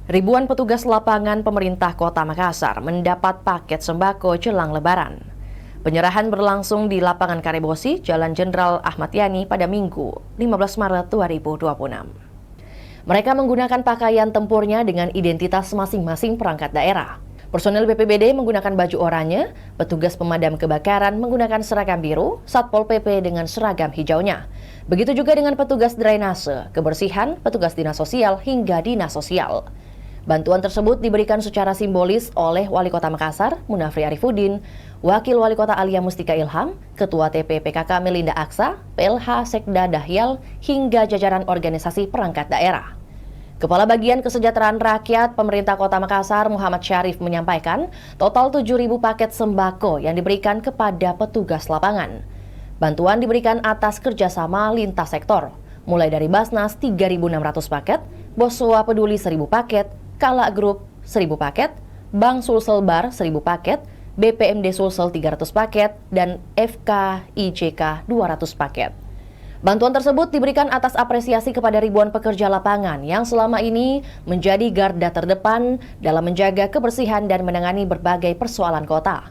Ribuan petugas lapangan pemerintah Kota Makassar mendapat paket sembako jelang Lebaran. Penyerahan berlangsung di lapangan Karebosi, Jalan Jenderal Ahmad Yani pada Minggu, 15 Maret 2026. Mereka menggunakan pakaian tempurnya dengan identitas masing-masing perangkat daerah. Personel BPBD menggunakan baju oranye, petugas pemadam kebakaran menggunakan seragam biru, Satpol PP dengan seragam hijaunya. Begitu juga dengan petugas drainase, kebersihan, petugas dinas sosial hingga dinas sosial. Bantuan tersebut diberikan secara simbolis oleh Wali Kota Makassar, Munafri Arifudin, Wakil Wali Kota Alia Mustika Ilham, Ketua TP PKK Melinda Aksa, PLH Sekda Dahyal, hingga jajaran organisasi perangkat daerah. Kepala Bagian Kesejahteraan Rakyat Pemerintah Kota Makassar, Muhammad Syarif, menyampaikan total 7.000 paket sembako yang diberikan kepada petugas lapangan. Bantuan diberikan atas kerjasama lintas sektor, mulai dari Basnas 3.600 paket, Boswa Peduli 1.000 paket, Kala Group 1.000 paket, Bank Sulsel Bar 1.000 paket, BPMD Sulsel 300 paket, dan FKIJK 200 paket. Bantuan tersebut diberikan atas apresiasi kepada ribuan pekerja lapangan yang selama ini menjadi garda terdepan dalam menjaga kebersihan dan menangani berbagai persoalan kota.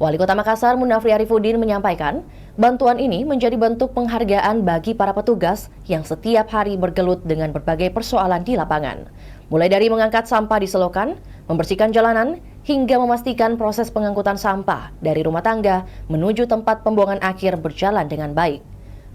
Wali Kota Makassar, Munafri Arifudin, menyampaikan bantuan ini menjadi bentuk penghargaan bagi para petugas yang setiap hari bergelut dengan berbagai persoalan di lapangan. Mulai dari mengangkat sampah di selokan, membersihkan jalanan, hingga memastikan proses pengangkutan sampah dari rumah tangga menuju tempat pembuangan akhir berjalan dengan baik.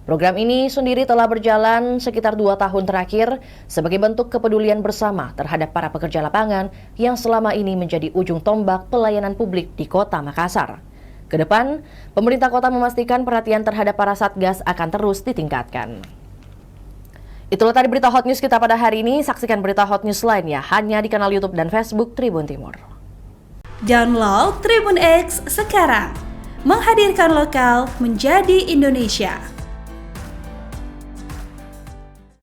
Program ini sendiri telah berjalan sekitar 2 tahun terakhir sebagai bentuk kepedulian bersama terhadap para pekerja lapangan yang selama ini menjadi ujung tombak pelayanan publik di Kota Makassar. Kedepan, pemerintah kota memastikan perhatian terhadap para satgas akan terus ditingkatkan. Itulah tadi berita Hot News kita pada hari ini. Saksikan berita Hot News lainnya hanya di kanal YouTube dan Facebook Tribun Timur. Download Tribun X sekarang, menghadirkan lokal menjadi Indonesia.